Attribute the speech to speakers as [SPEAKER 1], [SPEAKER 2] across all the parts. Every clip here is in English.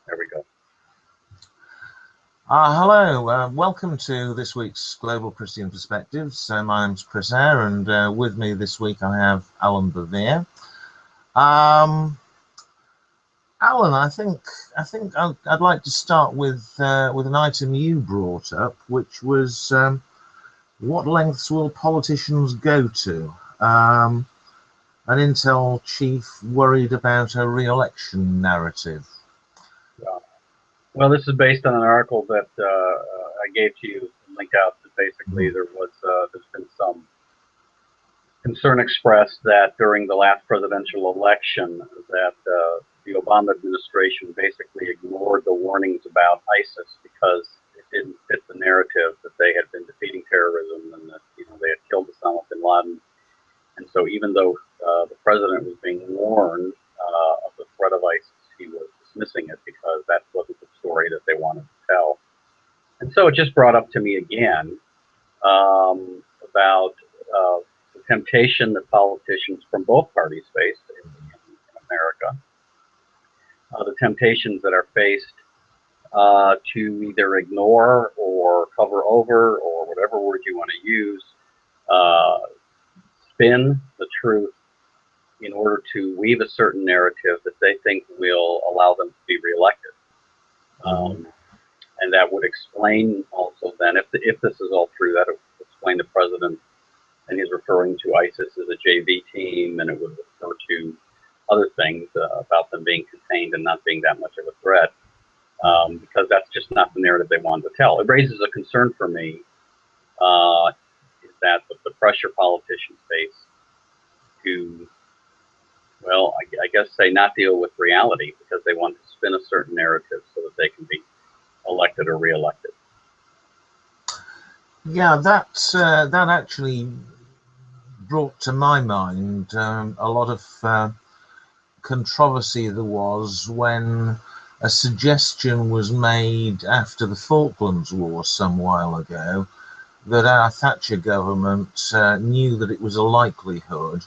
[SPEAKER 1] There we go.
[SPEAKER 2] Hello, welcome to this week's Global Christian Perspectives. My name's Chris Eyre, and with me this week I have Alan Bevere. Alan, I think I'd like to start with an item you brought up, which was what lengths will politicians go to? An Intel chief worried about a re-election narrative.
[SPEAKER 1] Yeah. Well, this is based on an article that I gave to you, linked out. That basically there's been some concern expressed that during the last presidential election that the Obama administration basically ignored the warnings about ISIS because it didn't fit the narrative that they had been defeating terrorism and that they had killed Osama bin Laden. And so even though the president was being warned of the threat of ISIS, he was dismissing it because that wasn't the story that they wanted to tell. And so it just brought up to me again about the temptation that politicians from both parties face in America, the temptations that are faced to either ignore or cover over, or whatever word you want to use, spin the truth in order to weave a certain narrative that they think will allow them to be reelected. And that would explain also then, if this is all true, that would explain the president, and he's referring to ISIS as a JV team, and it would refer to other things about them being contained and not being that much of a threat, because that's just not the narrative they wanted to tell. It raises a concern for me, is that the pressure politicians face to, well, I guess say not deal with reality because they want to spin a certain narrative so that they can be elected or re-elected.
[SPEAKER 2] Yeah, that actually brought to my mind a lot of controversy there was when a suggestion was made after the Falklands War some while ago that our Thatcher government knew that it was a likelihood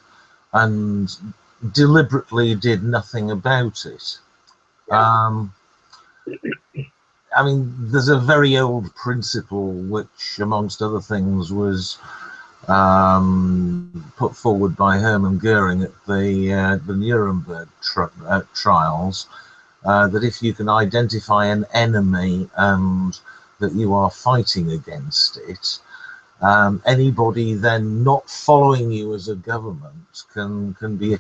[SPEAKER 2] and deliberately did nothing about it.
[SPEAKER 1] Yeah.
[SPEAKER 2] I mean, there's a very old principle which, amongst other things, was put forward by Hermann Goering at the Nuremberg trials, that if you can identify an enemy and that you are fighting against it, anybody then not following you as a government can be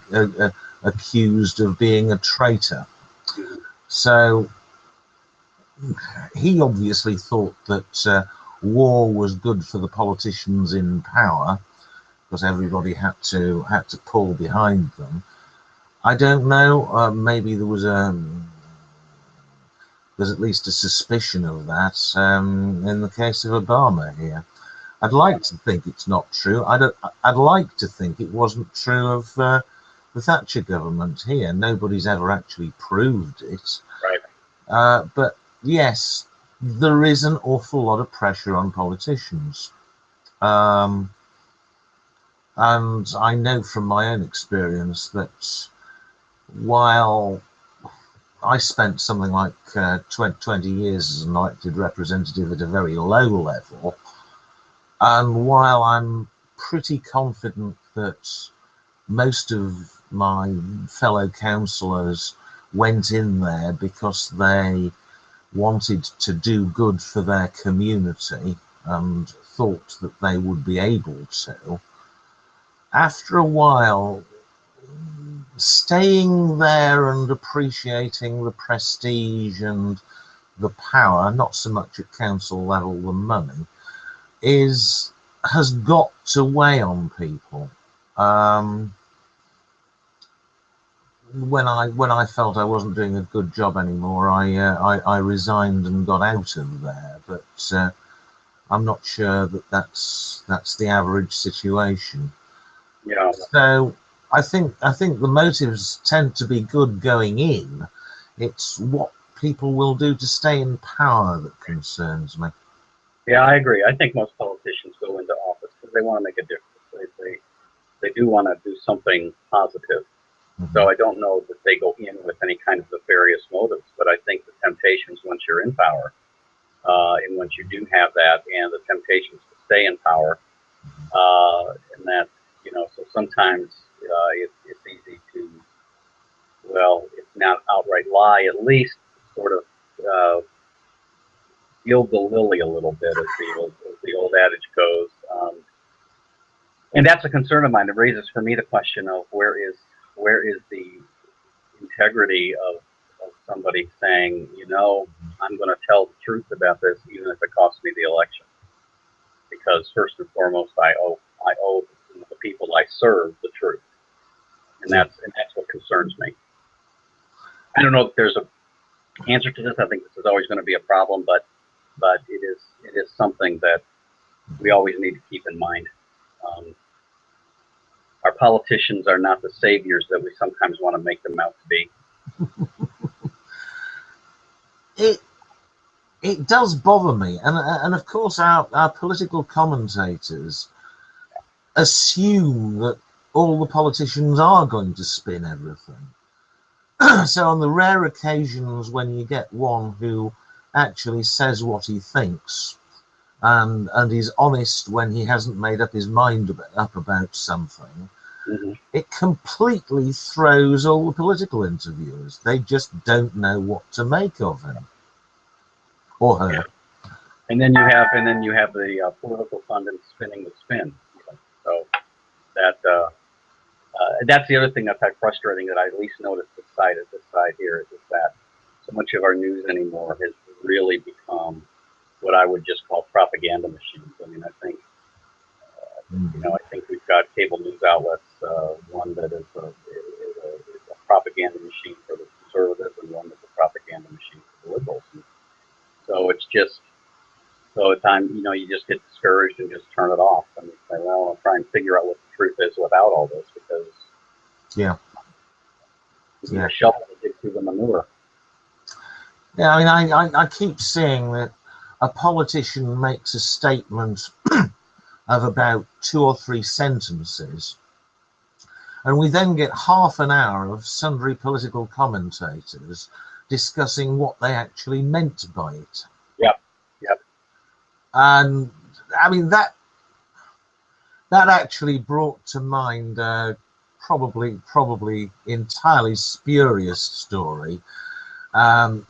[SPEAKER 2] accused of being a traitor. So he obviously thought that war was good for the politicians in power because everybody had to pull behind them. I don't know. Maybe there's at least a suspicion of that in the case of Obama here. I'd like to think it's not true. I'd like to think it wasn't true of the Thatcher government here. Nobody's ever actually proved it.
[SPEAKER 1] Right.
[SPEAKER 2] But yes, there is an awful lot of pressure on politicians. And I know from my own experience that while I spent something like 20 years as an elected representative at a very low level, and while I'm pretty confident that most of my fellow councillors went in there because they wanted to do good for their community and thought that they would be able to, after a while, staying there and appreciating the prestige and the power, not so much at council level, the money, has got to weigh on people. When I felt I wasn't doing a good job anymore, I resigned and got out of there. But I'm not sure that that's the average situation.
[SPEAKER 1] Yeah.
[SPEAKER 2] So I think the motives tend to be good going in. It's what people will do to stay in power that concerns me.
[SPEAKER 1] Yeah, I agree. I think most politicians go into office because they want to make a difference. They do want to do something positive. So I don't know that they go in with any kind of nefarious motives, but I think the temptations once you're in power, and once you do have that, and the temptations to stay in power, and that, so sometimes it's easy to, well, it's not outright lie, at least sort of gild the lily a little bit, as the old adage goes. And that's a concern of mine. It raises for me the question of where is the integrity of somebody saying, I'm going to tell the truth about this, even if it costs me the election, because first and foremost, I owe the people I serve the truth, and that's what concerns me. I don't know if there's a answer to this. I think this is always going to be a problem, but it is something that we always need to keep in mind. Our politicians are not the saviors that we sometimes want to make them out to be.
[SPEAKER 2] It does bother me, and of course our political commentators assume that all the politicians are going to spin everything. So on the rare occasions when you get one who actually says what he thinks, and is honest when he hasn't made up his mind about something, it completely throws all the political interviewers. They just don't know what to make of him or her.
[SPEAKER 1] Yeah. And then you have the political pundits spinning the spin. So that's the other thing that's frustrating, that I at least noticed this side here, is that so much of our news anymore has really become what I would just call propaganda machines. I mean, I think I think we've got cable news outlets, one that is a propaganda machine for the conservatives, and one that's a propaganda machine for the liberals. And so it's just, at times, you just get discouraged and just turn it off, and you say, well, I'll try and figure out what the truth is without all this, because you a shovel to dig through the manure.
[SPEAKER 2] Yeah, I mean, I keep seeing that a politician makes a statement of about 2 or 3 sentences, and we then get half an hour of sundry political commentators discussing what they actually meant by it.
[SPEAKER 1] Yep.
[SPEAKER 2] And I mean, that actually brought to mind probably entirely spurious story.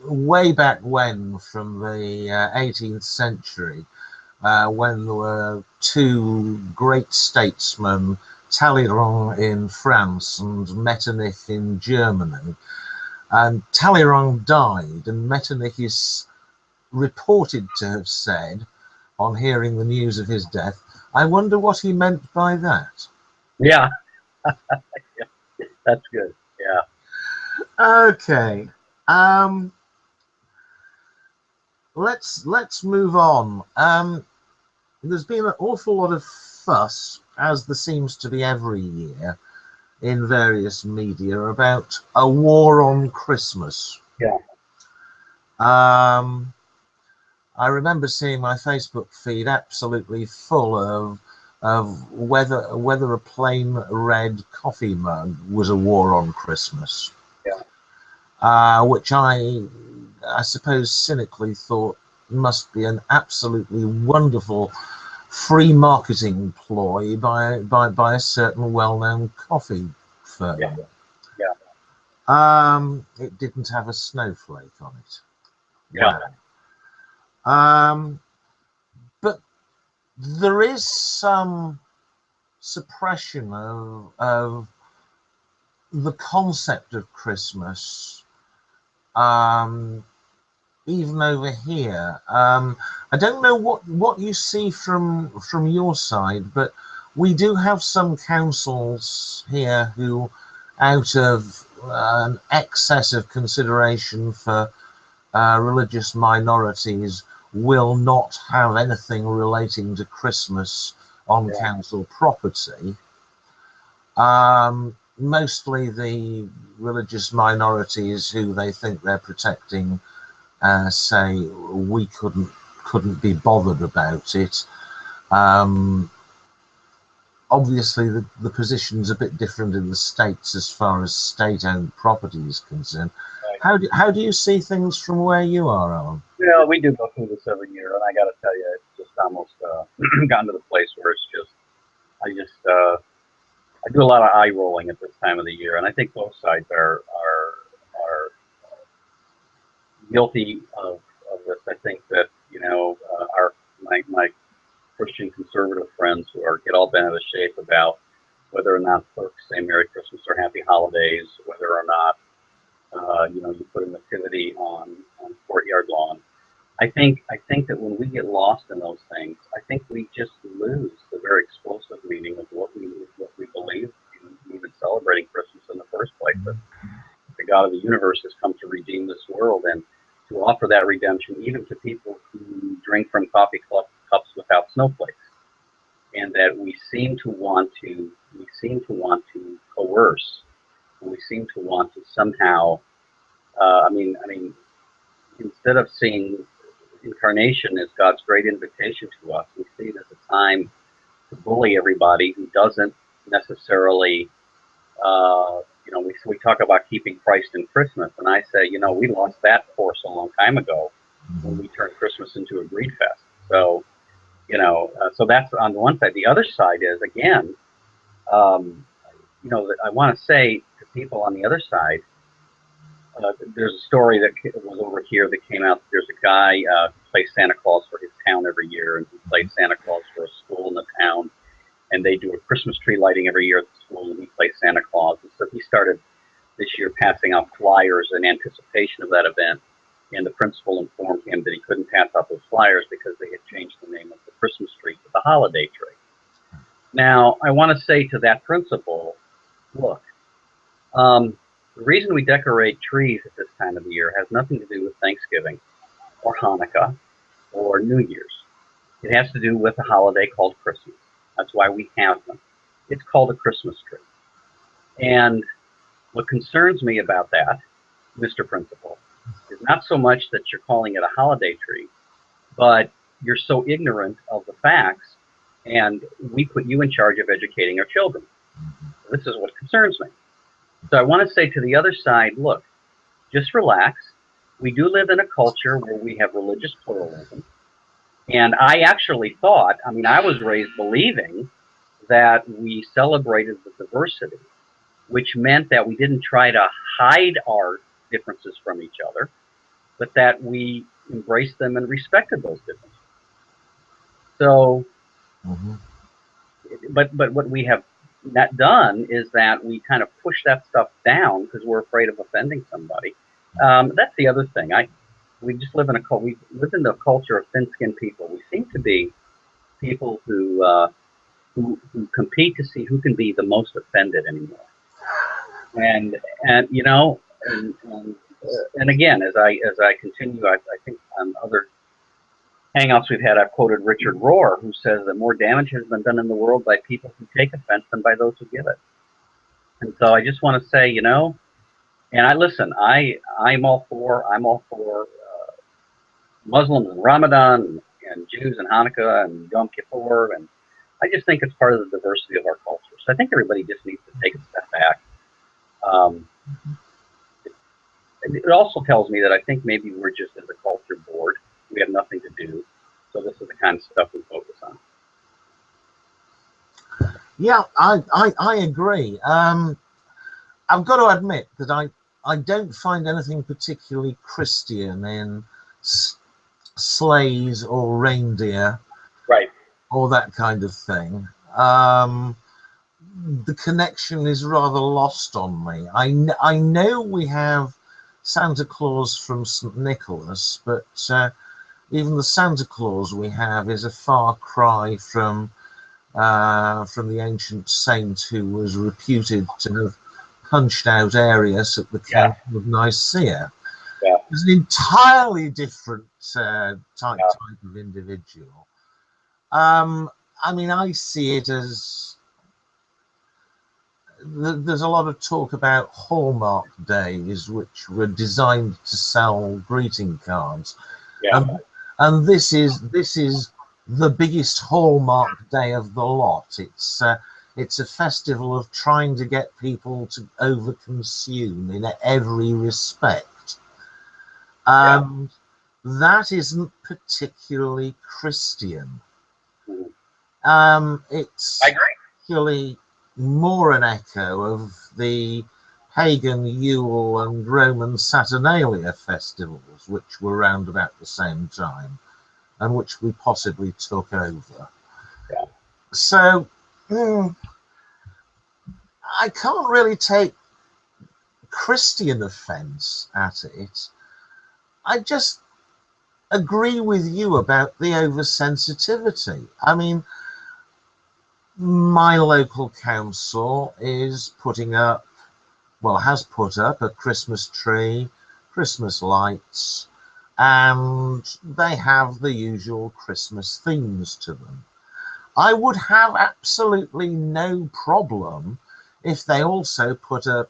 [SPEAKER 2] Way back when, from the 18th century, when there were 2 great statesmen, Talleyrand in France and Metternich in Germany. And Talleyrand died, and Metternich is reported to have said, on hearing the news of his death, I wonder what he meant by that.
[SPEAKER 1] Yeah. That's good. Yeah.
[SPEAKER 2] Okay. Let's move on. There's been an awful lot of fuss, as there seems to be every year, in various media about a war on Christmas.
[SPEAKER 1] Yeah.
[SPEAKER 2] I remember seeing my Facebook feed absolutely full of whether a plain red coffee mug was a war on Christmas.
[SPEAKER 1] Yeah.
[SPEAKER 2] Which I suppose cynically thought must be an absolutely wonderful free marketing ploy by a certain well-known coffee firm.
[SPEAKER 1] Yeah.
[SPEAKER 2] It didn't have a snowflake on it.
[SPEAKER 1] Yeah.
[SPEAKER 2] But there is some suppression of the concept of Christmas, even over here. I don't know what you see from your side, but we do have some councils here who, out of an excess of consideration for religious minorities, will not have anything relating to Christmas on council property. Mostly the religious minorities who they think they're protecting say we couldn't be bothered about it. Obviously the position's a bit different in the States as far as state-owned property is concerned. How do you see things from where you are, Alan?
[SPEAKER 1] Yeah, we do go through this every year, and I got to tell you, it's just almost gotten to the place where it's just, I do a lot of eye rolling at this time of the year, and I think both sides are guilty of this. I think that our my Christian conservative friends who get all bent out of shape about whether or not folks say Merry Christmas or Happy Holidays, whether or not you put a nativity on courtyard lawn. I think that when we get lost in those things, I think we just lose the very explosive meaning of what we believe in even celebrating Christmas in the first place. That the God of the universe has come to redeem this world and to offer that redemption even to people who drink from coffee cups without snowflakes, and that we seem to want to coerce, and we seem to want to somehow. I mean, instead of seeing incarnation as God's great invitation to us, we see it as a time to bully everybody who doesn't necessarily, we talk about keeping Christ in Christmas, and I say, we lost that course a long time ago when we turned Christmas into a greed fest. So, so that's on the one side. The other side is, again, that I want to say to people on the other side, there's a story that was over here that came out. There's a guy who plays Santa Claus for his town every year, and he plays Santa Claus for a school in the town, and they do a Christmas tree lighting every year at the school, and he plays Santa Claus. And so he started this year passing out flyers in anticipation of that event, and the principal informed him that he couldn't pass out those flyers because they had changed the name of the Christmas tree to the holiday tree. Now, I want to say to that principal, look, the reason we decorate trees at this time of the year has nothing to do with Thanksgiving or Hanukkah or New Year's. It has to do with a holiday called Christmas. That's why we have them. It's called a Christmas tree. And what concerns me about that, Mr. Principal, is not so much that you're calling it a holiday tree, but you're so ignorant of the facts, and we put you in charge of educating our children. This is what concerns me. So I want to say to the other side, look, just relax. We do live in a culture where we have religious pluralism. And I actually thought, I was raised believing that we celebrated the diversity, which meant that we didn't try to hide our differences from each other, but that we embraced them and respected those differences. So, but what we have not done is that we kind of push that stuff down because we're afraid of offending somebody. That's the other thing. We just live in a culture of thin-skinned people. We seem to be people who compete to see who can be the most offended anymore. And again, as I continue, I think on other hangouts we've had, I've quoted Richard Rohr, who says that more damage has been done in the world by people who take offense than by those who give it. And so I just want to say, and I'm all for Muslims and Ramadan and Jews and Hanukkah and Yom Kippur, and I just think it's part of the diversity of our culture. So I think everybody just needs to take a step back. It also tells me that I think maybe we're just as a culture bored. We have nothing to do. So this is the kind of stuff we focus on.
[SPEAKER 2] Yeah, I agree. I've got to admit that I don't find anything particularly Christian in sleighs or reindeer,
[SPEAKER 1] right,
[SPEAKER 2] or that kind of thing. The connection is rather lost on me. I know we have Santa Claus from St. Nicholas, but even the Santa Claus we have is a far cry from the ancient saint who was reputed to have punched out Arius at the Council of Nicaea.
[SPEAKER 1] Yeah.
[SPEAKER 2] It's an entirely different type of individual. I see it as there's a lot of talk about Hallmark days, which were designed to sell greeting cards, and this is the biggest Hallmark day of the lot. It's a festival of trying to get people to overconsume in every respect.
[SPEAKER 1] Yeah.
[SPEAKER 2] And that isn't particularly Christian.
[SPEAKER 1] Mhm.
[SPEAKER 2] It's
[SPEAKER 1] I agree.
[SPEAKER 2] actually more an echo of the pagan Yule and Roman Saturnalia festivals, which were around about the same time and which we possibly took over.
[SPEAKER 1] Yeah.
[SPEAKER 2] So I can't really take Christian offense at it. I just agree with you about the oversensitivity. I mean, my local council is putting up, well, has put up a Christmas tree, Christmas lights, and they have the usual Christmas themes to them. I would have absolutely no problem if they also put up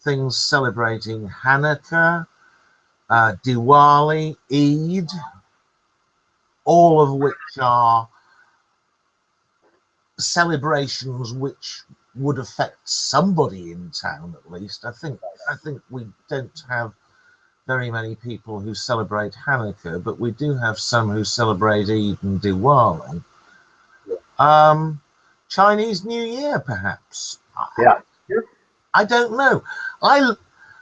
[SPEAKER 2] things celebrating Hanukkah, Diwali, Eid, all of which are celebrations which would affect somebody in town at least. I think we don't have very many people who celebrate Hanukkah, but we do have some who celebrate Eid and Diwali. Um, Chinese New Year, perhaps.
[SPEAKER 1] Yeah.
[SPEAKER 2] I don't know. I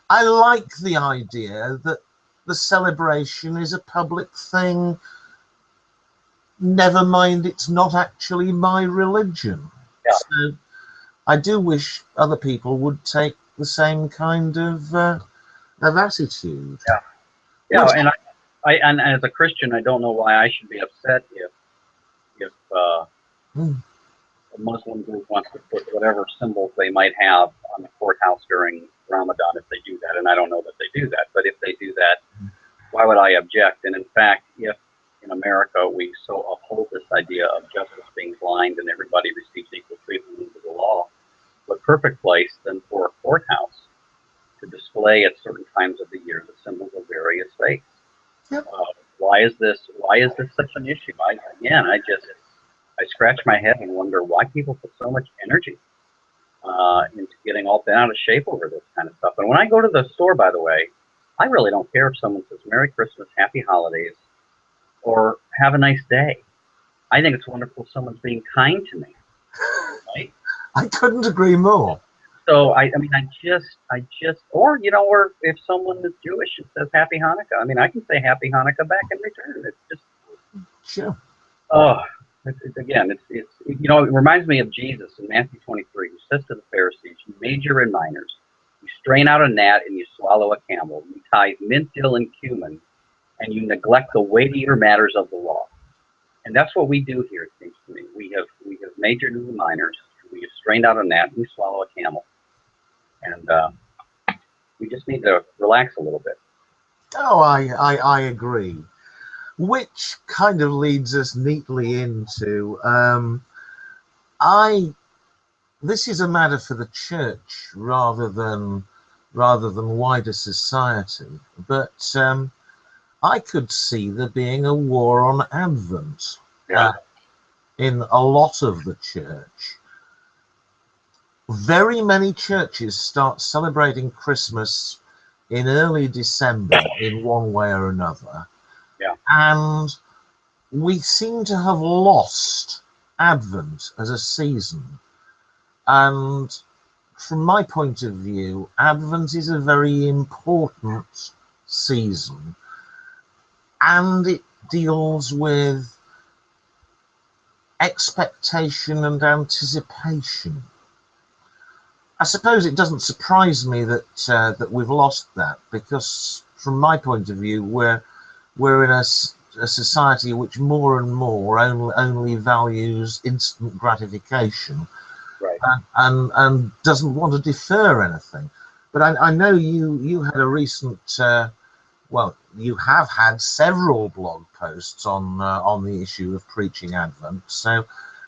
[SPEAKER 2] I like the idea that the celebration is a public thing. Never mind, it's not actually my religion.
[SPEAKER 1] Yeah.
[SPEAKER 2] So I do wish other people would take the same kind of attitude.
[SPEAKER 1] Yeah. Yeah.
[SPEAKER 2] Which,
[SPEAKER 1] And as a Christian, I don't know why I should be upset if
[SPEAKER 2] mm,
[SPEAKER 1] a Muslim group wants to put whatever symbols they might have on the courthouse during Ramadan if they do that. And I don't know that they do that, but if they do that, why would I object? And in fact, if in America we so uphold this idea of justice being blind and everybody receives equal treatment under the law, what perfect place then for a courthouse to display at certain times of the year the symbols of various faiths.
[SPEAKER 2] yep.
[SPEAKER 1] Why is this? Why is this such an issue? I scratch my head and wonder why people put so much energy into getting all bent out of shape over this kind of stuff. And when I go to the store, by the way, I really don't care if someone says Merry Christmas, Happy Holidays, or Have a nice day. I think it's wonderful if someone's being kind to me, right?
[SPEAKER 2] I couldn't agree more.
[SPEAKER 1] So I mean, or or if someone is Jewish and says Happy Hanukkah, I mean, I can say Happy Hanukkah back in return. It's just,
[SPEAKER 2] Sure.
[SPEAKER 1] oh, again, it reminds me of Jesus in Matthew 23, who says to the Pharisees, "You major in minors, you strain out a gnat and you swallow a camel. You tithe mint, dill, and cumin, and you neglect the weightier matters of the law." And that's what we do here. It seems to me we have majored in the minors. We have strained out a gnat and we swallow a camel, and we just need to relax a little bit.
[SPEAKER 2] Oh, I agree. Which kind of leads us neatly into I this is a matter for the church rather than wider society. But I could see there being a war on Advent
[SPEAKER 1] Yeah.
[SPEAKER 2] in a lot of the church. Very many churches start celebrating Christmas in early December in one way or another,
[SPEAKER 1] Yeah.
[SPEAKER 2] and we seem to have lost Advent as a season. And from my point of view, Advent is a very important season, and it deals with expectation and anticipation. I suppose it doesn't surprise me that we've lost that, because from my point of view, we're in a society which more and more only values instant gratification,
[SPEAKER 1] Right.
[SPEAKER 2] and doesn't want to defer anything. But I know you had a recent well, you have had several blog posts on the issue of preaching Advent, so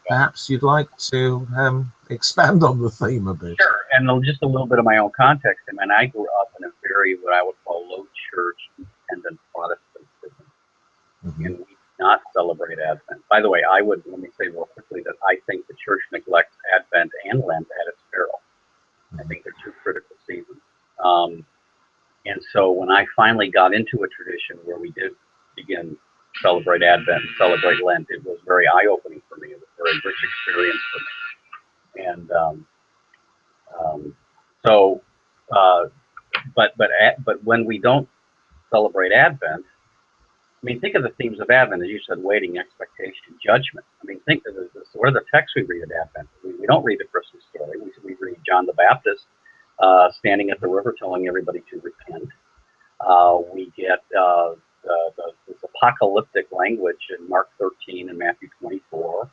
[SPEAKER 2] perhaps you'd like to expand on the theme a bit.
[SPEAKER 1] Sure. And just a little bit of my own context. I mean, I grew up in a very what I would call low church, independent Protestantism,
[SPEAKER 2] Mm-hmm.
[SPEAKER 1] and we do not celebrate Advent. By the way, let me say real quickly that I think the church neglects Advent and Lent at its peril. I think they're two critical seasons. And so when I finally got into a tradition where we did begin celebrate Advent and celebrate Lent, it was very eye-opening for me. It was a very rich experience for me. And so, but when we don't celebrate Advent, I mean, think of the themes of Advent, as you said: waiting, expectation, judgment. I mean, think of this. What are the texts we read at Advent? We don't read the Christmas story. We read John the Baptist standing at the river telling everybody to repent. We get this apocalyptic language in Mark 13 and Matthew 24.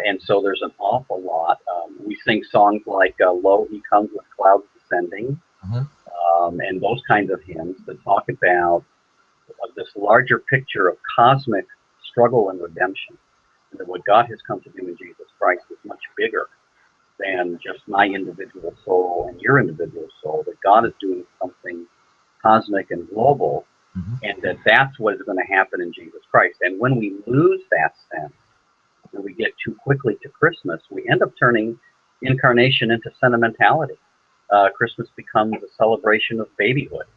[SPEAKER 1] And so there's an awful lot. We sing songs like Lo, He Comes with Clouds Descending, and those kinds of hymns that talk about this larger picture of cosmic struggle and redemption. And that what God has come to do in Jesus Christ is much bigger than just my individual soul and your individual soul, that God is doing something cosmic and global, and that's what is going to happen in Jesus Christ. And when we lose that sense, when we get too quickly to Christmas, we end up turning incarnation into sentimentality. Christmas becomes a celebration of babyhood.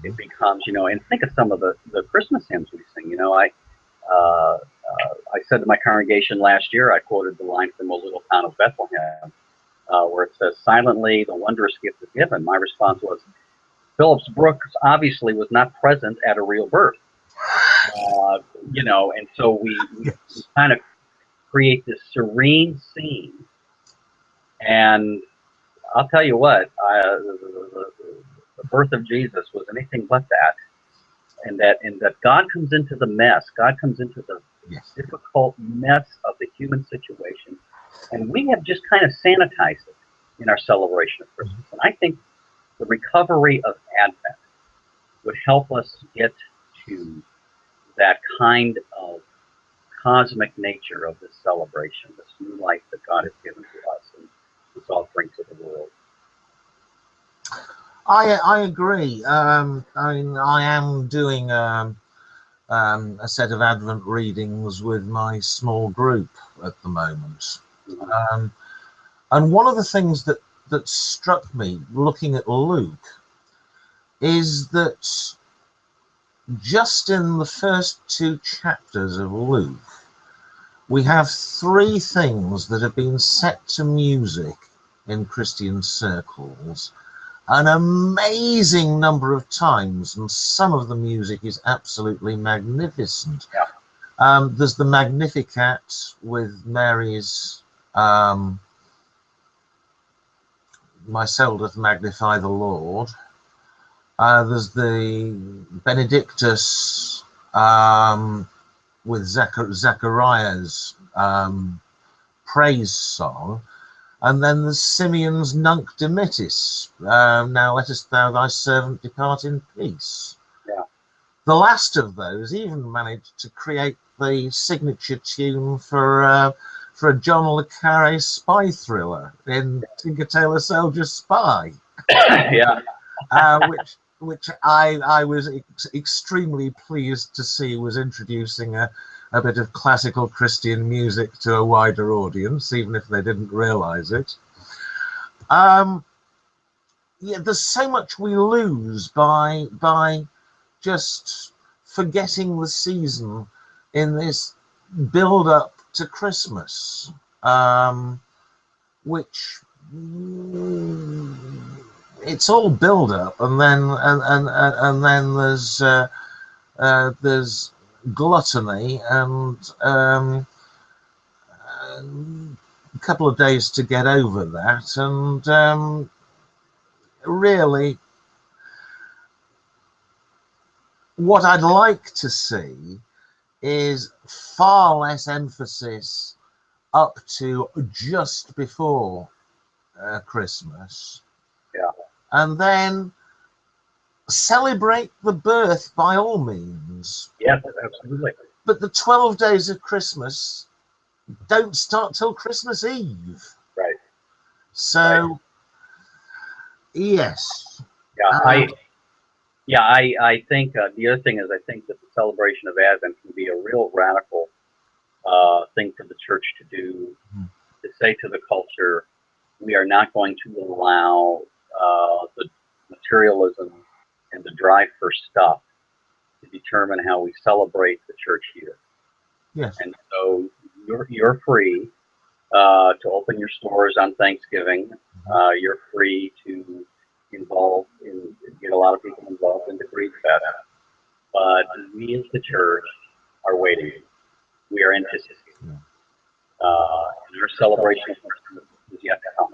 [SPEAKER 1] It becomes, and think of some of the Christmas hymns we sing. I said to my congregation last year, I quoted the line from O Little Town of Bethlehem, where it says, "Silently the wondrous gift is given." My response was, Phillips Brooks obviously was not present at a real birth. And so we kind of create this serene scene. And I'll tell you what, the birth of Jesus was anything but that. And that God comes into the mess. God comes into the difficult mess of the human situation. And we have just kind of sanitized it in our celebration of Christmas. And I think the recovery of Advent would help us get to that kind of cosmic nature of this celebration, this new life that God has given to us and this offering to the world.
[SPEAKER 2] I agree. I mean, I am doing a set of Advent readings with my small group at the moment. And one of the things that struck me looking at Luke is that just in the first 2 chapters of Luke, we have 3 things that have been set to music in Christian circles an amazing number of times, and some of the music is absolutely magnificent. There's the Magnificat with Mary's "My soul doth magnify the Lord." There's the Benedictus with Zachariah's praise song. And then there's Simeon's Nunc Dimittis, "Now lettest thou thy servant depart in peace." The last of those even managed to create the signature tune for a John le Carré spy thriller in Tinker Tailor Soldier Spy. Which I was extremely pleased to see was introducing a bit of classical Christian music to a wider audience, even if they didn't realize it. There's so much we lose by just forgetting the season in this build up to Christmas, which it's all build up, and then there's gluttony and a couple of days to get over that, and really what I'd like to see is far less emphasis up to just before Christmas, and then celebrate the birth by all means.
[SPEAKER 1] Yes, absolutely.
[SPEAKER 2] But the 12 days of Christmas don't start till Christmas Eve.
[SPEAKER 1] Right.
[SPEAKER 2] So, yes.
[SPEAKER 1] I think the other thing is I think that the celebration of Advent can be a real radical thing for the church to do, to say to the culture, we are not going to allow the materialism and the drive for stuff to determine how we celebrate the church year.
[SPEAKER 2] Yes.
[SPEAKER 1] And so you're free to open your stores on Thanksgiving. You're free to get a lot of people involved in the Greek fest. But we as the church are waiting. We are anticipating. And our celebration of Christmas is yet to come.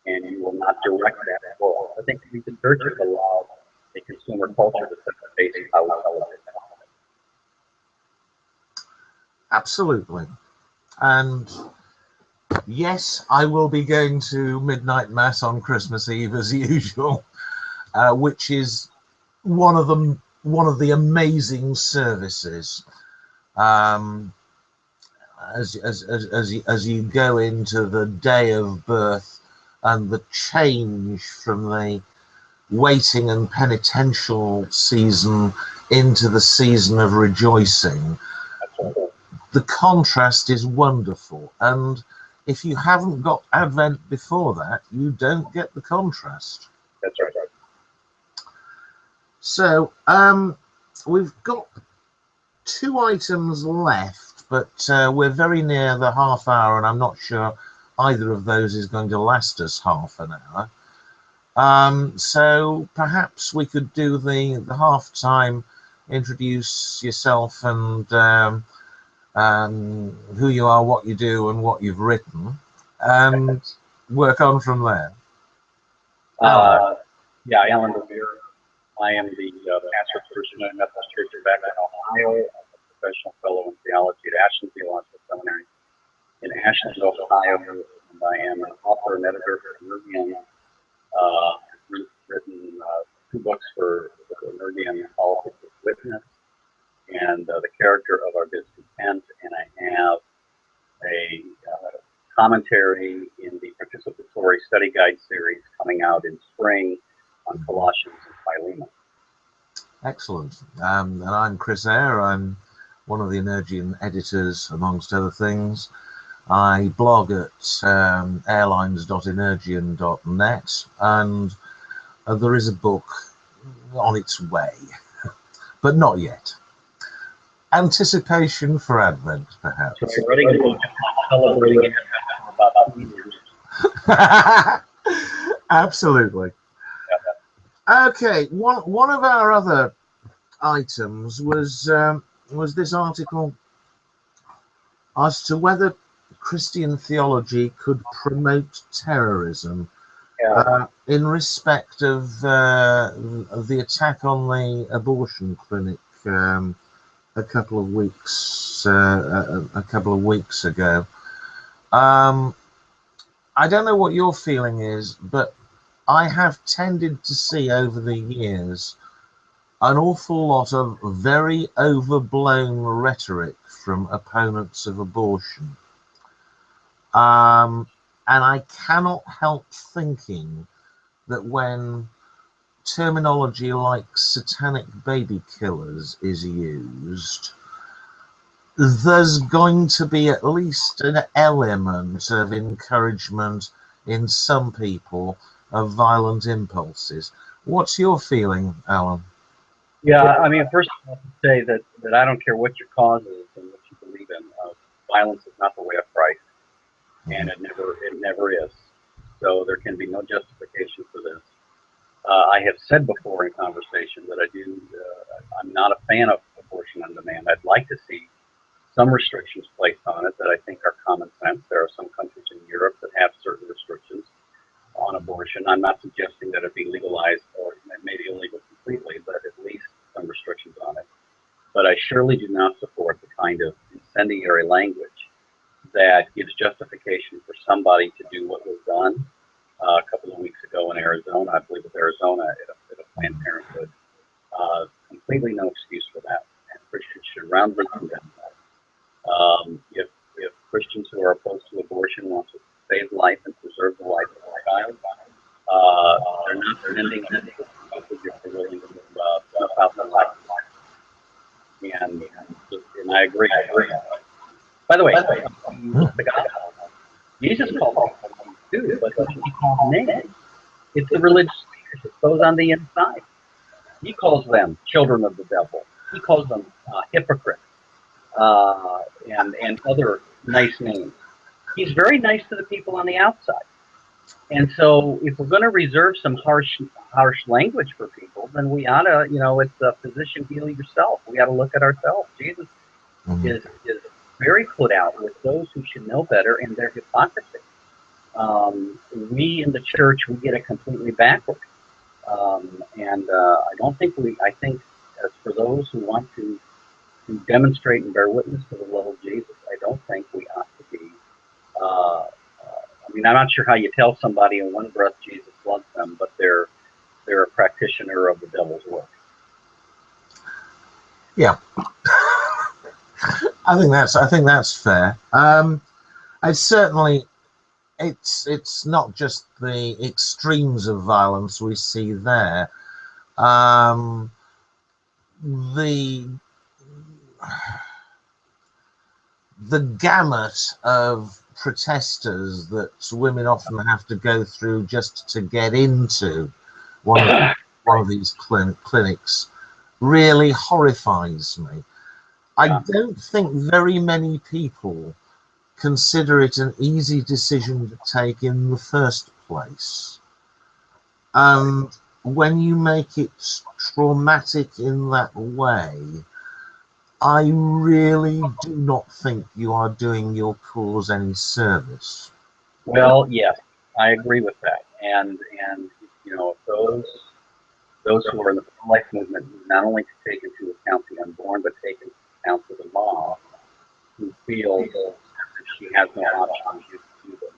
[SPEAKER 1] And you will not direct that at all. I think the church has allowed a consumer culture to set the base of how we celebrate that.
[SPEAKER 2] Absolutely. And yes, I will be going to midnight mass on Christmas Eve as usual, which is one of the amazing services. As you go into the day of birth and the change from the waiting and penitential season into the season of rejoicing. The contrast is wonderful, and if you haven't got Advent before that, you don't get the contrast.
[SPEAKER 1] That's right.
[SPEAKER 2] So we've got 2 items left, but we're very near the half hour, and I'm not sure either of those is going to last us half an hour. So perhaps we could do the half time, introduce yourself and who you are, what you do, and what you've written, and work on from there.
[SPEAKER 1] Alan Revere. I am the pastor of First United Methodist Church in Akron, Ohio. I'm a professional fellow in theology at Ashland Theological Seminary in Ashland, Ohio, and I am an author and editor for Nerdian. I've written 2 books for Nerdian, Politics of Witness, and The Character of Our Discontent, and I have a commentary in the Participatory Study Guide series coming out in spring on Colossians and Philemon.
[SPEAKER 2] Excellent. And I'm Chris Eyre. I'm one of the Energian editors, amongst other things. I blog at airlines.energian.net, and there is a book on its way, but not yet. Anticipation for Advent, perhaps.
[SPEAKER 1] So we're writing a book celebrating it for about 2 years.
[SPEAKER 2] Absolutely. Okay, one of our other items was this article as to whether Christian theology could promote terrorism in respect of the attack on the abortion clinic a couple of weeks ago. I don't know what your feeling is, but I have tended to see over the years an awful lot of very overblown rhetoric from opponents of abortion. And I cannot help thinking that when terminology like satanic baby killers is used, there's going to be at least an element of encouragement in some people of violent impulses. What's your feeling, Alan?
[SPEAKER 1] Yeah, I mean, first of all, to say that I don't care what your cause is and what you believe in. Violence is not the way of Christ, and it never is. So there can be no justification for this. I have said before in conversation that I'm not a fan of abortion on demand. I'd like to see some restrictions placed on it that I think are common sense. There are some countries in Europe that have certain restrictions on abortion. I'm not suggesting that it be legalized or maybe illegal completely, but at least some restrictions on it. But I surely do not support the kind of incendiary language that gives justification for somebody to do what was done a couple of weeks ago in Arizona. I believe it's Arizona at a Planned Parenthood. Completely no excuse for that, and Christians should roundly condemn that. If Christians who are opposed to abortion want to save life and preserve the life of a child, they're not defending it if they're willing to move out the life. And I agree. By the way, the gospel, Jesus called people too, but he called names. It's the religious leaders. It goes on the inside. He calls them children of the devil. He calls them hypocrites and other nice names. He's very nice to the people on the outside. And so, if we're going to reserve some harsh language for people, then we ought to, it's physician heal yourself. We ought to look at ourselves. Jesus is very put out with those who should know better in their hypocrisy. We in the church, we get it completely backward. I don't think I think as for those who want to demonstrate and bear witness to the love of Jesus, I don't think we ought to be. I mean, I'm not sure how you tell somebody in one breath Jesus loves them, but they're a practitioner of the devil's work.
[SPEAKER 2] Yeah, I think that's fair. It's not just the extremes of violence we see there. The gamut of protesters that women often have to go through just to get into one of these clinics really horrifies me. I don't think very many people consider it an easy decision to take in the first place. And when you make it traumatic in that way, I really do not think you are doing your cause any service.
[SPEAKER 1] Well, yes, I agree with that. And those who are in the pro-life movement not only to take into account the unborn, but take into account the mom who feels as if she has no option to do this.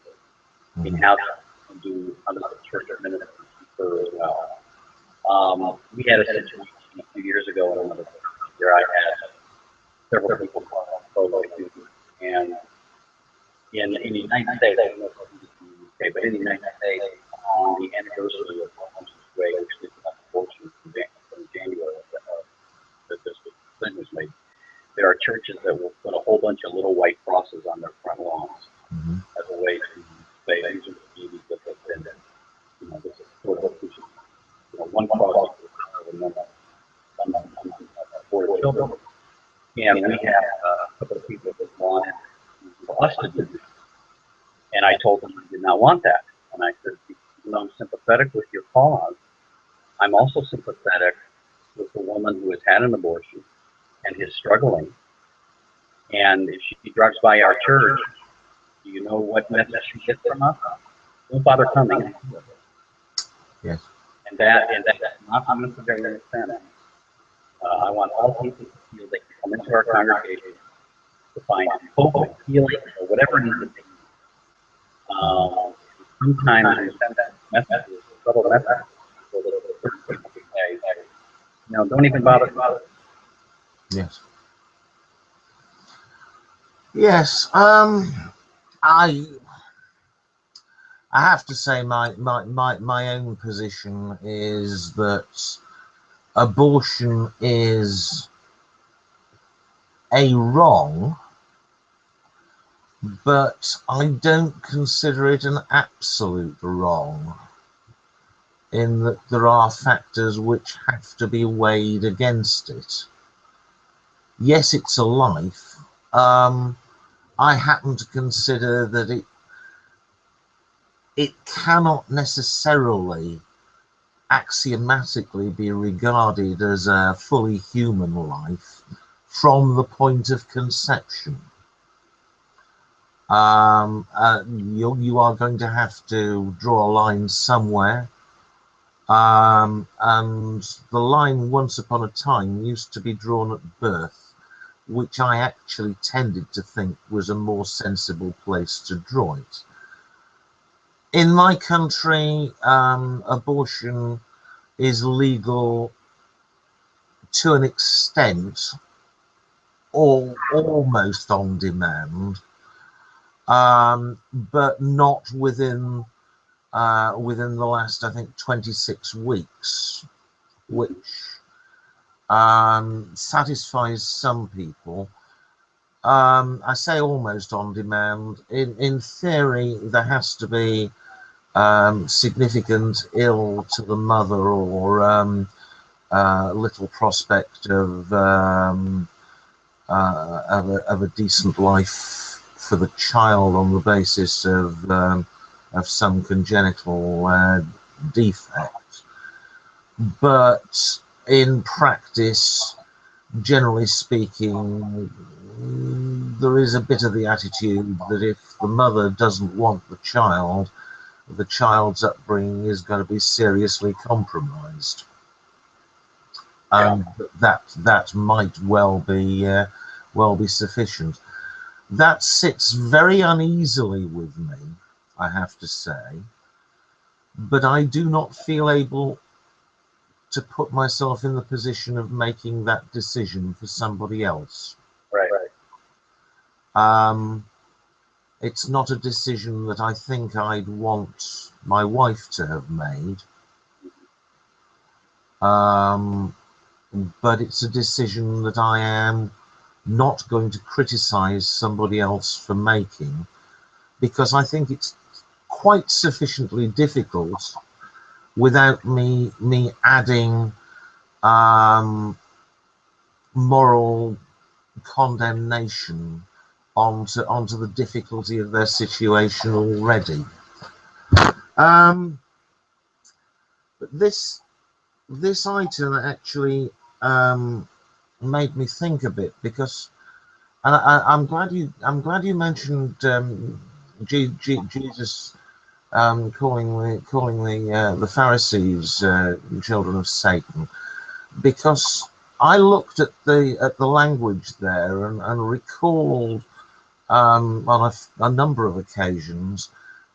[SPEAKER 1] I mean, how does the church ministry keep her as well? We had a situation a few years ago in another church where I had several people call on pro-life movement, and in the United States, I don't know if it's in the UK, but in the United States, on the anniversary of Columbus's Way, which is an abortion from January that this decision was made, there are churches that will put a whole bunch of little white crosses on their front lawns as a way to say these are the communities that have been, this is sort of one cross and then for children. And we had a couple of people that wanted us to do this. And I told them I did not want that. And I said, even though I'm sympathetic with your cause, I'm also sympathetic with the woman who has had an abortion and is struggling. And if she drives by our church, do you know what message she gets from us? Don't bother coming.
[SPEAKER 2] Yes.
[SPEAKER 1] And that's not unnecessary in a sense. I want all people to feel they can come into our congregation to find hope and healing or whatever it is that they need. Sometimes we send that messages, subtle messages, so that people can say, don't even bother.
[SPEAKER 2] Yes. Yes. I have to say my own position is that abortion is a wrong, but I don't consider it an absolute wrong, in that there are factors which have to be weighed against it. Yes, it's a life. I happen to consider that it cannot necessarily axiomatically be regarded as a fully human life from the point of conception. You are going to have to draw a line somewhere, and the line once upon a time used to be drawn at birth, which I actually tended to think was a more sensible place to draw it. In my country, abortion is legal to an extent, or almost on demand, but not within the last, I think, 26 weeks, which satisfies some people. I say almost on demand. In theory, there has to be significant ill to the mother, or little prospect of a decent life for the child on the basis of some congenital defect. But in practice, generally speaking, there is a bit of the attitude that if the mother doesn't want the child's upbringing is going to be seriously compromised. And that might well be sufficient. That sits very uneasily with me, I have to say, but I do not feel able to put myself in the position of making that decision for somebody else.
[SPEAKER 1] Right.
[SPEAKER 2] It's not a decision that I think I'd want my wife to have made. But it's a decision that I am not going to criticize somebody else for making, because I think it's quite sufficiently difficult without me adding moral condemnation onto the difficulty of their situation already. But this item actually made me think a bit, because I'm glad you mentioned Jesus calling the Pharisees children of Satan, because I looked at the language there and recalled on a number of occasions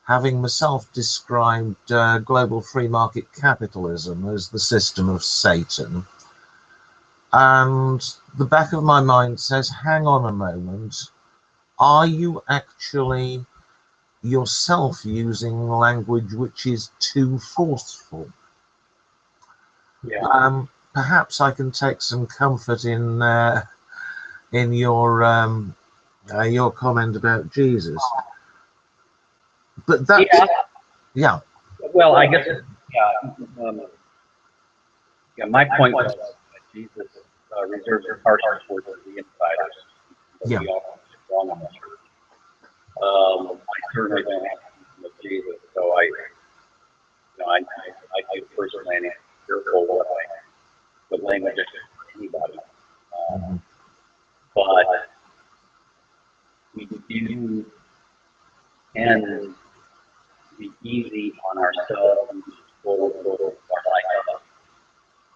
[SPEAKER 2] having myself described global free market capitalism as the system of Satan. And the back of my mind says, hang on a moment, are you actually yourself using language which is too forceful?
[SPEAKER 1] Yeah.
[SPEAKER 2] Perhaps I can take some comfort in your comment about Jesus. But that's, yeah.
[SPEAKER 1] Well, I guess, my point was that Jesus reserves his heart towards the insiders.
[SPEAKER 2] Yeah.
[SPEAKER 1] We all wrong on the church. I certainly don't have of Jesus, so I do personally am careful with language for anybody. But we do tend to be easy on ourselves and forward our life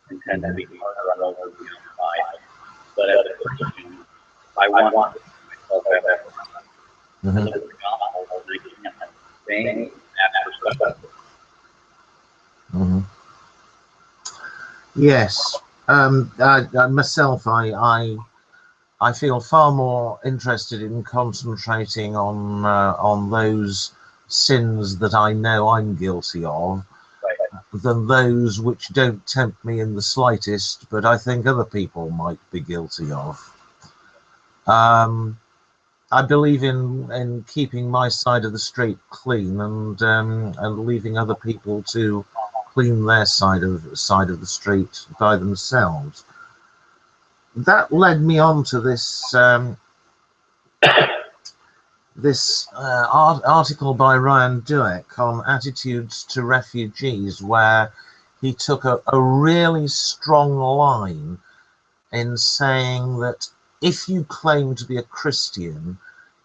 [SPEAKER 1] and tend to be harder on over the outside. But as a Christian, I want myself to look at the gospel and saying that perspective.
[SPEAKER 2] Yes. Myself, I feel far more interested in concentrating on those sins that I know I'm guilty of, than those which don't tempt me in the slightest, but I think other people might be guilty of. I believe in keeping my side of the street clean and leaving other people to clean their side of the street by themselves. That led me on to this article by Ryan Dweck on attitudes to refugees, where he took a really strong line in saying that if you claim to be a Christian,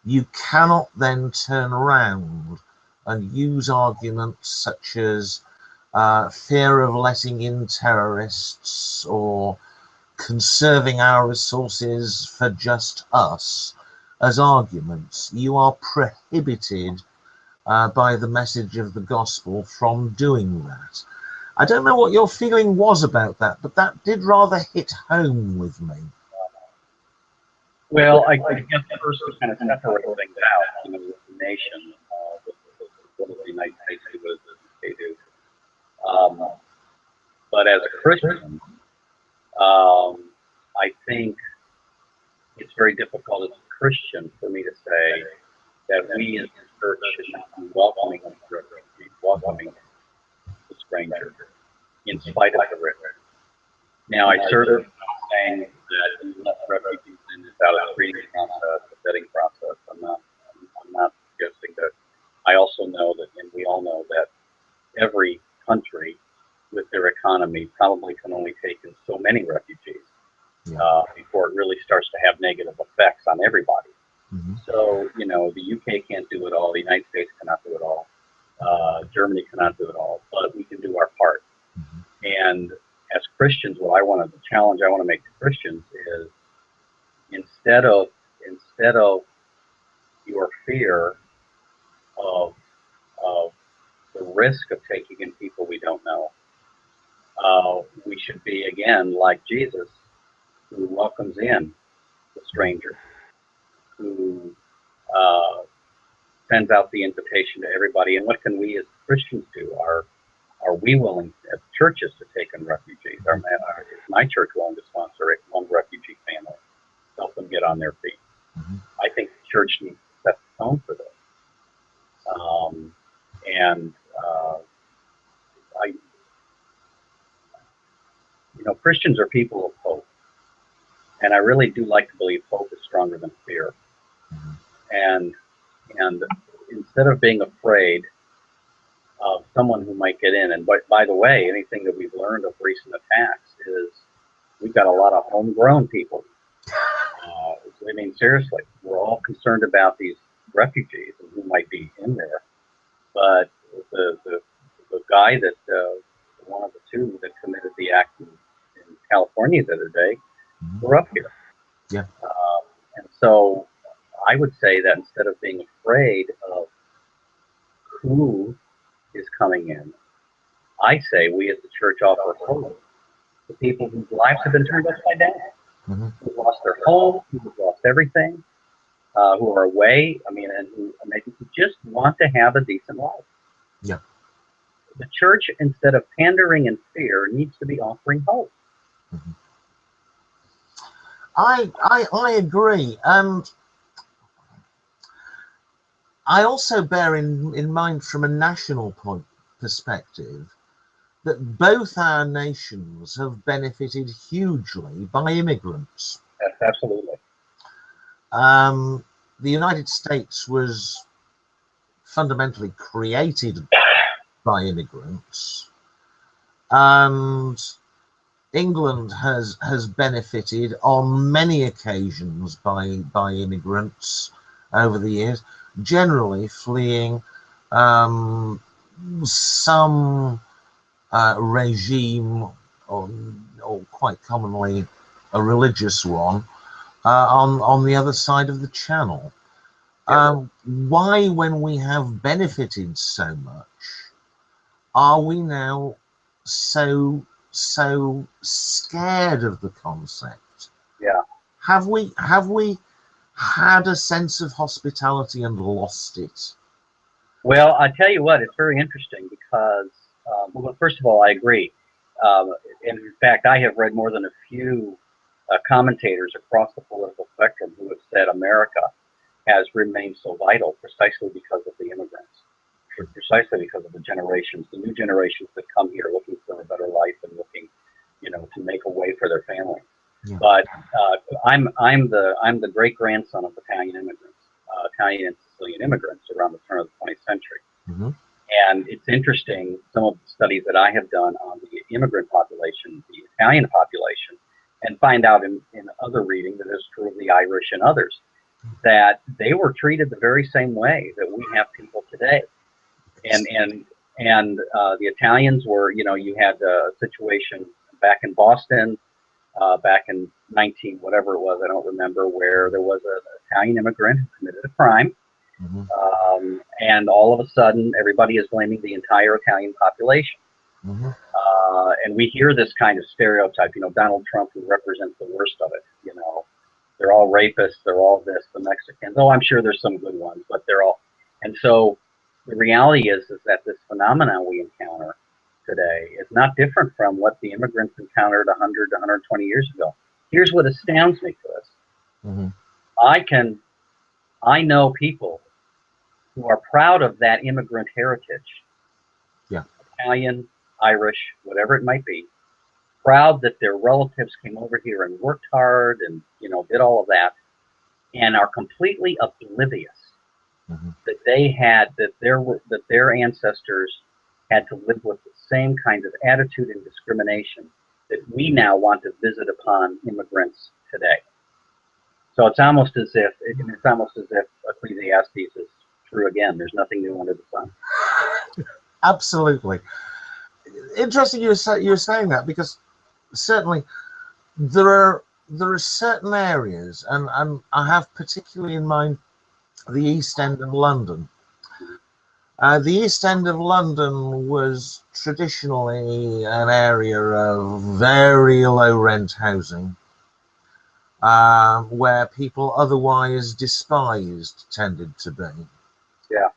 [SPEAKER 2] you cannot then turn around and use arguments such as fear of letting in terrorists or conserving our resources for just us as arguments. You are prohibited by the message of the gospel from doing that. I don't know what your feeling was about that, but that did rather hit home with me.
[SPEAKER 1] Well, I guess first to kind of separate things out, with the nation, what the United States do as they do. But as a Christian, I think it's very difficult as a Christian for me to say that we as a church should not be welcoming the stranger in spite of the risk. Now, I certainly am not saying that you let refugees in without a screening process, a vetting process. I'm not suggesting that. I also know that, and we all know that every country with their economy probably can only take in so many refugees before it really starts to have negative effects on everybody.
[SPEAKER 2] Mm-hmm.
[SPEAKER 1] So, you know, the UK can't do it all. The United States cannot do it all. Germany cannot do it all, but we can do our part.
[SPEAKER 2] Mm-hmm.
[SPEAKER 1] And as Christians, what I want to, the challenge I want to make to Christians is instead of your fear of the risk of taking in people we don't know, we should be again like Jesus, who welcomes in the stranger, who sends out the invitation to everybody. And what can we as Christians do? Are we willing as churches to take in refugees? Is my church willing to sponsor one refugee family, help them get on their feet?
[SPEAKER 2] Mm-hmm.
[SPEAKER 1] I think the church needs to set the tone for this. And Christians are people of hope, and I really do like to believe hope is stronger than fear.
[SPEAKER 2] Mm-hmm.
[SPEAKER 1] And instead of being afraid of someone who might get in, and by the way, anything that we've learned of recent attacks is we've got a lot of homegrown people. I mean, seriously, we're all concerned about these refugees and who might be in there, but the guy that one of the two that committed the act in California the other day, we're up here.
[SPEAKER 2] Yeah.
[SPEAKER 1] And so I would say that instead of being afraid of who is coming in, I say we as the church offer hope to people whose lives have been turned upside down,
[SPEAKER 2] Mm-hmm.
[SPEAKER 1] who've lost their home, who've lost everything, who are away. I mean, and who just want to have a decent life.
[SPEAKER 2] Yeah.
[SPEAKER 1] The church, instead of pandering in fear, needs to be offering hope.
[SPEAKER 2] Mm-hmm. I agree. I also bear in mind from a national perspective that both our nations have benefited hugely by immigrants.
[SPEAKER 1] Yes, absolutely.
[SPEAKER 2] The United States was fundamentally created by immigrants, and England has benefited on many occasions by immigrants over the years, generally fleeing some regime, or quite commonly a religious one, on the other side of the channel. Why, when we have benefited so much, are we now so scared of the concept?
[SPEAKER 1] Yeah.
[SPEAKER 2] Have we had a sense of hospitality and lost it?
[SPEAKER 1] Well, I tell you what, it's very interesting because, well, first of all, I agree. And in fact, I have read more than a few commentators across the political spectrum who have said America has remained so vital precisely because of the immigrants, precisely because of the new generations that come here looking for a better life and looking, to make a way for their family.
[SPEAKER 2] Yeah.
[SPEAKER 1] But I'm the great grandson of Italian immigrants, Italian and Sicilian immigrants around the turn of the 20th century.
[SPEAKER 2] Mm-hmm.
[SPEAKER 1] And it's interesting, some of the studies that I have done on the immigrant population, the Italian population, and find out in other reading that is true of the Irish and others, that they were treated the very same way that we have people today. And the Italians were, you had a situation back in Boston, back in 19 whatever it was, I don't remember, where there was an Italian immigrant who committed a crime.
[SPEAKER 2] Mm-hmm.
[SPEAKER 1] And all of a sudden, everybody is blaming the entire Italian population.
[SPEAKER 2] Mm-hmm.
[SPEAKER 1] And we hear this kind of stereotype, Donald Trump, who represents the worst of it. They're all rapists, they're all this, the Mexicans. Oh, I'm sure there's some good ones, but they're all. And so the reality is that this phenomenon we encounter today is not different from what the immigrants encountered 100 to 120 years ago. Here's what astounds me, Chris.
[SPEAKER 2] Mm-hmm.
[SPEAKER 1] I know people who are proud of that immigrant heritage.
[SPEAKER 2] Yeah.
[SPEAKER 1] Italian, Irish, whatever it might be. proud that their relatives came over here and worked hard and, did all of that, and are completely oblivious that their ancestors had to live with the same kind of attitude and discrimination that we now want to visit upon immigrants today. So it's almost as if Ecclesiastes is true again. There's nothing new under the sun.
[SPEAKER 2] Absolutely. Interesting you're saying that, because certainly there are certain areas, and I have particularly in mind the East End of London. The East End of London was traditionally an area of very low rent housing, where people otherwise despised tended to be.
[SPEAKER 1] Yeah.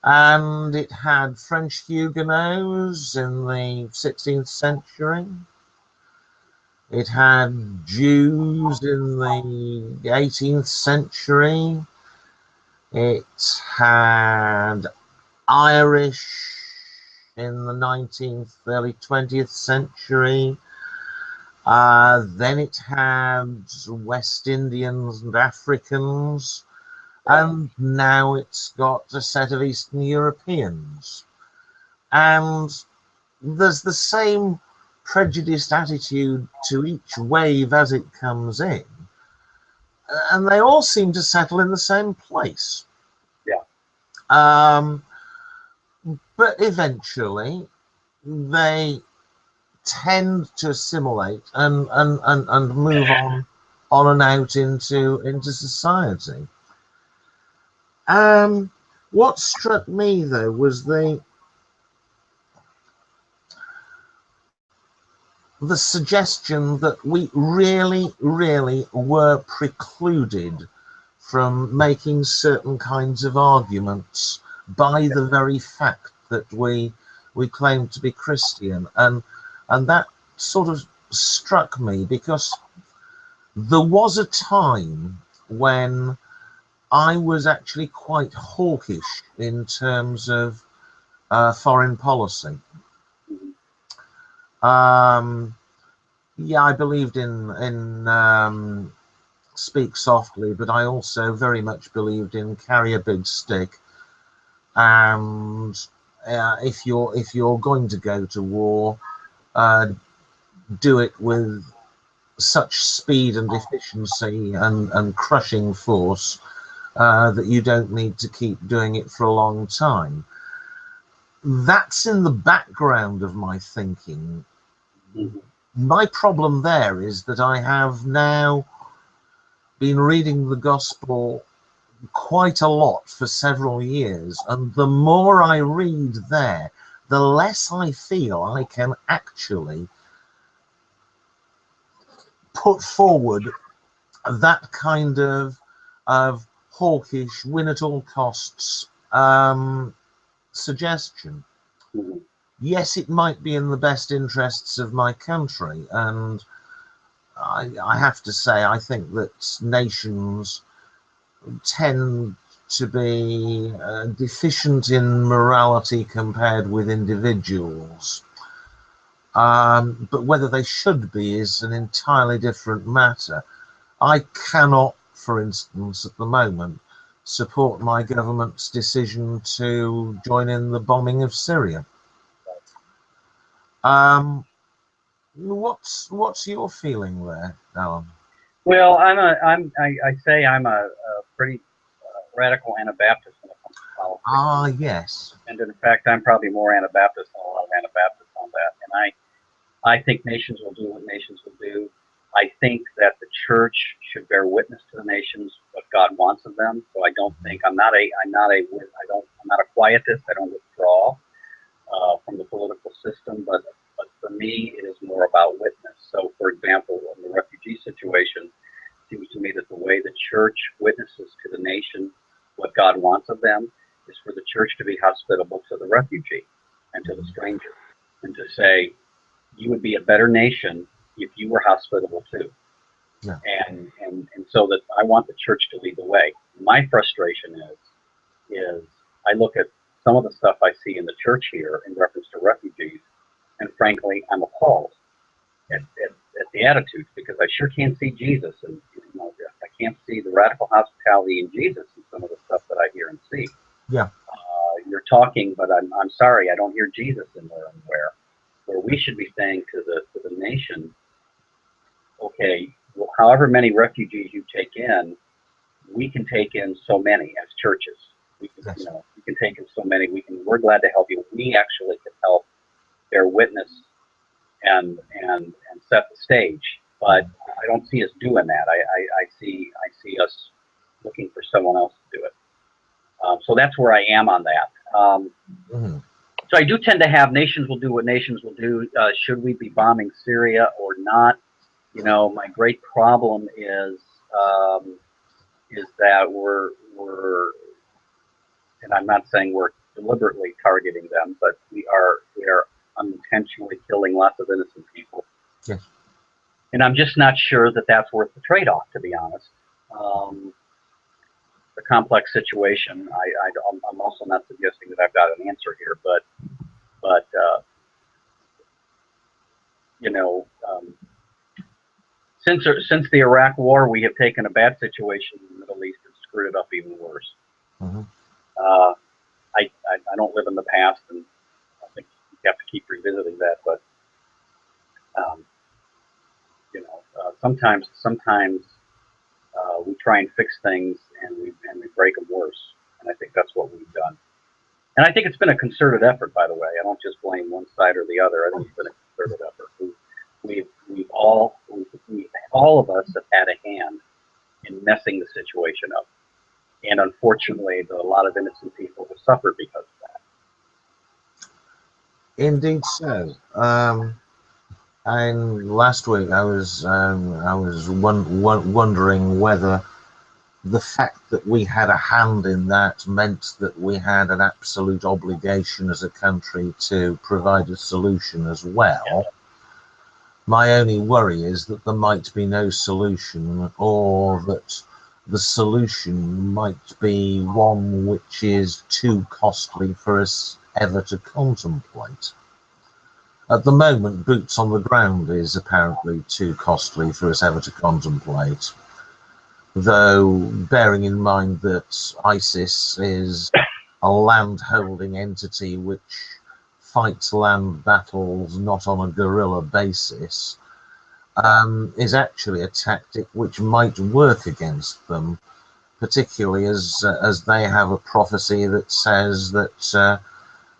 [SPEAKER 2] And it had French Huguenots in the 16th century. It had Jews in the 18th century. It had Irish in the 19th, early 20th century. Then it had West Indians and Africans. And now it's got a set of Eastern Europeans. And there's the same prejudiced attitude to each wave as it comes in. And they all seem to settle in the same place.
[SPEAKER 1] Yeah.
[SPEAKER 2] But eventually they tend to assimilate and move on and out into society. What struck me though was the suggestion that we really were precluded from making certain kinds of arguments by the very fact that we claim to be Christian, and that sort of struck me, because there was a time when I was actually quite hawkish in terms of foreign policy. Yeah, I believed in speak softly, but I also very much believed in carry a big stick, and if you're going to go to war, do it with such speed and efficiency and crushing force that you don't need to keep doing it for a long time. That's in the background of my thinking. My problem there is that I have now been reading the gospel quite a lot for several years, and the more I read there, the less I feel I can actually put forward that kind of hawkish, win at all costs suggestion. Yes, it might be in the best interests of my country, and I have to say, I think that nations tend to be deficient in morality compared with individuals. But whether they should be is an entirely different matter. I cannot, for instance, at the moment, support my government's decision to join in the bombing of Syria. What's your feeling there, Alan?
[SPEAKER 1] Well, I say I'm a pretty radical Anabaptist when it comes to politics.
[SPEAKER 2] Ah, yes.
[SPEAKER 1] And in fact, I'm probably more Anabaptist than a lot of Anabaptists on that. And I think nations will do what nations will do. I think that the church should bear witness to the nations what God wants of them. So I don't think I'm not a quietist. I don't withdraw from the political system, but for me, it is more about witness. So, for example, in the refugee situation, it seems to me that the way the church witnesses to the nation what God wants of them is for the church to be hospitable to the refugee and to the stranger, and to say, you would be a better nation if you were hospitable too.
[SPEAKER 2] Yeah.
[SPEAKER 1] And so that I want the church to lead the way. My frustration is I look at some of the stuff I see in the church here in reference to refugees, and frankly, I'm appalled. at the attitudes, because I sure can't see Jesus, and I can't see the radical hospitality in Jesus in some of the stuff that I hear and see.
[SPEAKER 2] Yeah.
[SPEAKER 1] You're talking, but I'm sorry, I don't hear Jesus in there anywhere. Where we should be saying to the nation, okay, well, however many refugees you take in, we can take in so many as churches. We can,
[SPEAKER 2] Yes.
[SPEAKER 1] we can take in so many. We're glad to help you. We actually can help bear witness and set the stage. But I don't see us doing that. I see us looking for someone else to do it. So that's where I am on that.
[SPEAKER 2] Mm-hmm.
[SPEAKER 1] So I do tend to have nations will do what nations will do. Should we be bombing Syria or not? My great problem is that we're, and I'm not saying we're deliberately targeting them, but we are unintentionally killing lots of innocent people.
[SPEAKER 2] Yes.
[SPEAKER 1] And I'm just not sure that that's worth the trade-off, to be honest. The complex situation. I'm also not suggesting that I've got an answer here, but since the Iraq War, we have taken a bad situation in the Middle East and screwed it up even worse.
[SPEAKER 2] Mm-hmm.
[SPEAKER 1] I don't live in the past, and I think you have to keep revisiting that. But sometimes we try and fix things, and we break them worse. And I think that's what we've done. And I think it's been a concerted effort, by the way. I don't just blame one side or the other. I think it's been a concerted effort. All of us have had a hand in messing the situation up. And unfortunately, a lot of innocent people have suffered because of that.
[SPEAKER 2] Indeed so. And last week I was wondering whether the fact that we had a hand in that meant that we had an absolute obligation as a country to provide a solution as well.
[SPEAKER 1] Yeah.
[SPEAKER 2] My only worry is that there might be no solution, or that the solution might be one which is too costly for us ever to contemplate. At the moment, boots on the ground is apparently too costly for us ever to contemplate. Though, bearing in mind that ISIS is a land-holding entity which fights land battles not on a guerrilla basis, is actually a tactic which might work against them, particularly as they have a prophecy that says that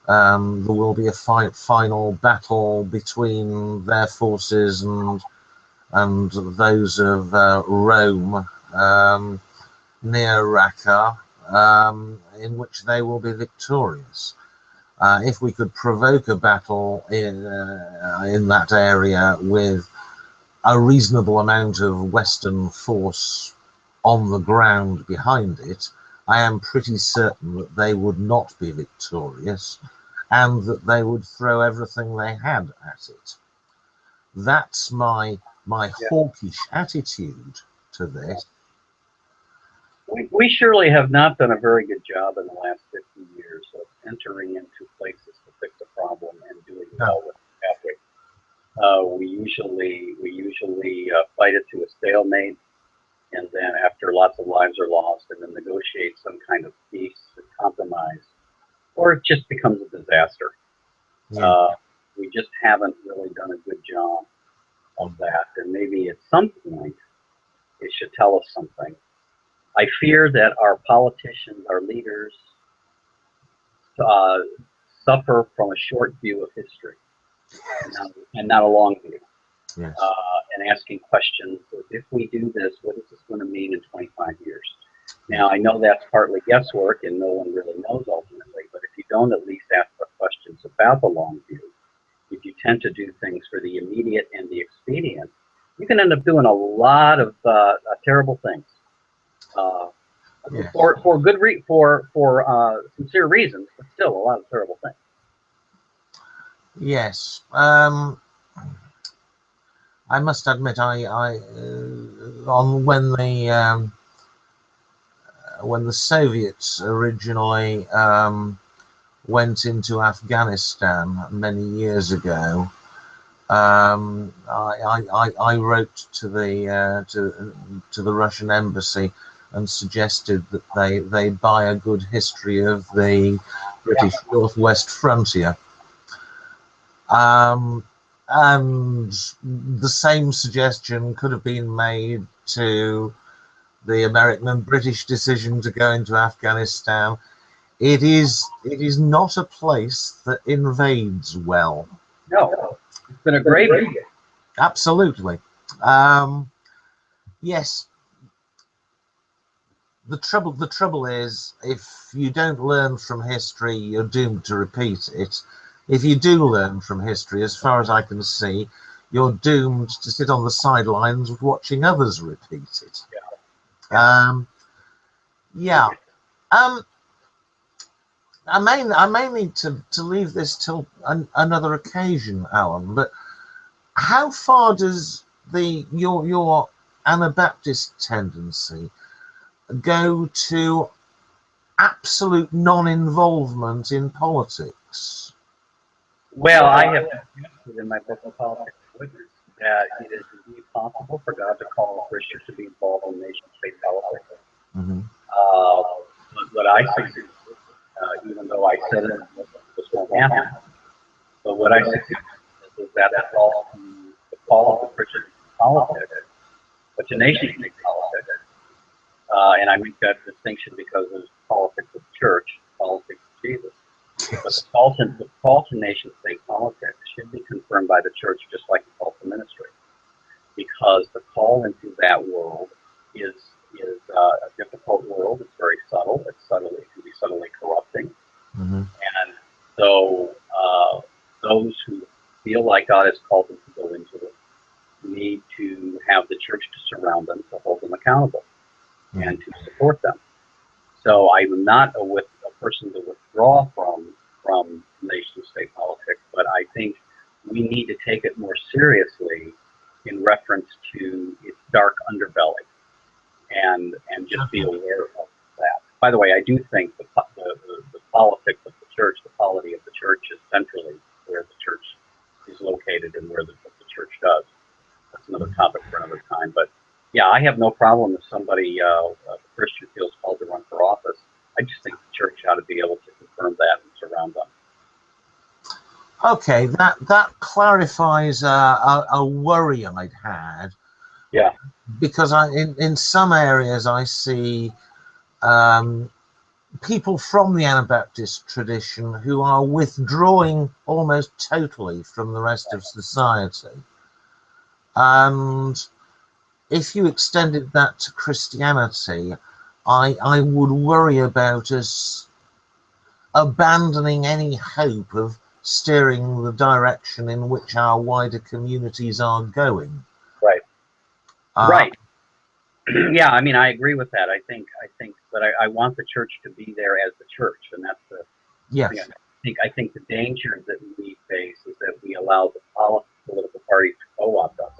[SPEAKER 2] there will be a final battle between their forces and those of Rome near Raqqa, in which they will be victorious. If we could provoke a battle in that area with a reasonable amount of Western force on the ground behind it, I am pretty certain that they would not be victorious, and that they would throw everything they had at it. That's my hawkish attitude to this.
[SPEAKER 1] We surely have not done a very good job in the last 50 years of entering into places to fix a problem and doing well with it. We usually fight it to a stalemate, and then after lots of lives are lost, and then negotiate some kind of peace and compromise, or it just becomes a disaster.
[SPEAKER 2] Yeah.
[SPEAKER 1] We just haven't really done a good job of that, and maybe at some point it should tell us something. I fear that our politicians, our leaders, suffer from a short view of history and not a long view.
[SPEAKER 2] Yes.
[SPEAKER 1] And asking questions, if we do this, what is this going to mean in 25 years? Now, I know that's partly guesswork and no one really knows ultimately, but if you don't at least ask the questions about the long view, if you tend to do things for the immediate and the expedient, you can end up doing a lot of terrible things.
[SPEAKER 2] Yes.
[SPEAKER 1] For good for sincere reasons, but still a lot of terrible things.
[SPEAKER 2] Yes. I must admit, when the Soviets originally went into Afghanistan many years ago, I wrote to the Russian embassy and suggested that they buy a good history of the British Northwest frontier. And the same suggestion could have been made to the American and British decision to go into Afghanistan. It is not a place that invades well.
[SPEAKER 1] No, it's been a great.
[SPEAKER 2] Absolutely. Yes. The trouble is, if you don't learn from history, you're doomed to repeat it. If you do learn from history, as far as I can see, you're doomed to sit on the sidelines watching others repeat it. Yeah. I may need to leave this till another occasion, Alan. But how far does your Anabaptist tendency go to absolute non-involvement in politics?
[SPEAKER 1] Well, I have suggested in my book, Politics and Witness, that it is indeed possible for God to call a Christian to be involved in nation-state politics.
[SPEAKER 2] Mm-hmm.
[SPEAKER 1] But I suggest, even though I said it, this won't happen, but what I suggest is that the call of the Christian politics, but to nation-state politics, and I make that distinction because there's politics of the church, politics of Jesus. But the call to nation-state politics should be confirmed by the church, just like the call to ministry, because the call into that world is a difficult world. It's very subtle. It can be subtly corrupting, and so those who feel like God has called them to go into it need to have the church to surround them, to hold them accountable, and to support them. So I'm not a person to withdraw from nation-state politics, but I think we need to take it more seriously in reference to its dark underbelly, and just be aware of that. By the way, I do think the politics of the church, the polity of the church, is centrally where the church is located and what the church does. That's another topic for another time. But yeah, I have no problem if somebody, a Christian, feels called to run for office. I just think the church ought to be able to confirm that and surround them.
[SPEAKER 2] Okay, that clarifies a worry I'd had.
[SPEAKER 1] Yeah.
[SPEAKER 2] Because in some areas I see people from the Anabaptist tradition who are withdrawing almost totally from the rest of society. And if you extended that to Christianity, I would worry about us abandoning any hope of steering the direction in which our wider communities are going.
[SPEAKER 1] Right. Right. Yeah, I mean, I agree with that. I think, but I want the church to be there as the church, and that's the.
[SPEAKER 2] Yes.
[SPEAKER 1] I think the danger that we face is that we allow the political parties to co-opt us.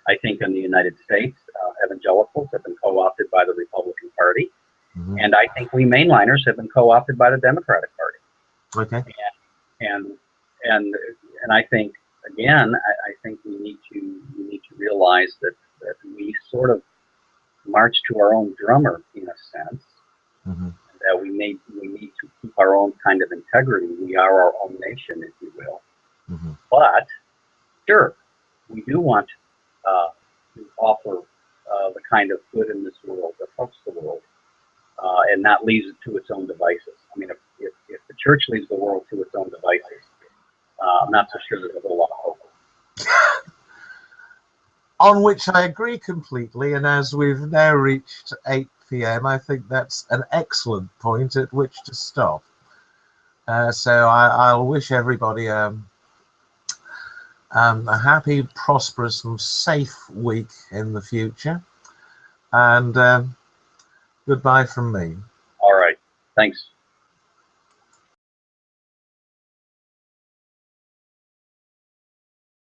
[SPEAKER 1] I think in the United States, evangelicals have been co-opted by the Republican Party, and I think we mainliners have been co-opted by the Democratic Party.
[SPEAKER 2] Okay.
[SPEAKER 1] And I think, again, I think we need to realize that we sort of march to our own drummer in a sense. That we need to keep our own kind of integrity. We are our own nation, if you will. But sure, we do want to offer the kind of good in this world that helps the world, and not leaves it to its own devices. I mean, if the church leaves the world to its own devices, I'm not so sure there's a whole lot of hope.
[SPEAKER 2] On which I agree completely, and as we've now reached 8 p.m, I think that's an excellent point at which to stop. So I'll wish everybody a happy, prosperous, and safe week in the future. And goodbye from me.
[SPEAKER 1] All right. Thanks.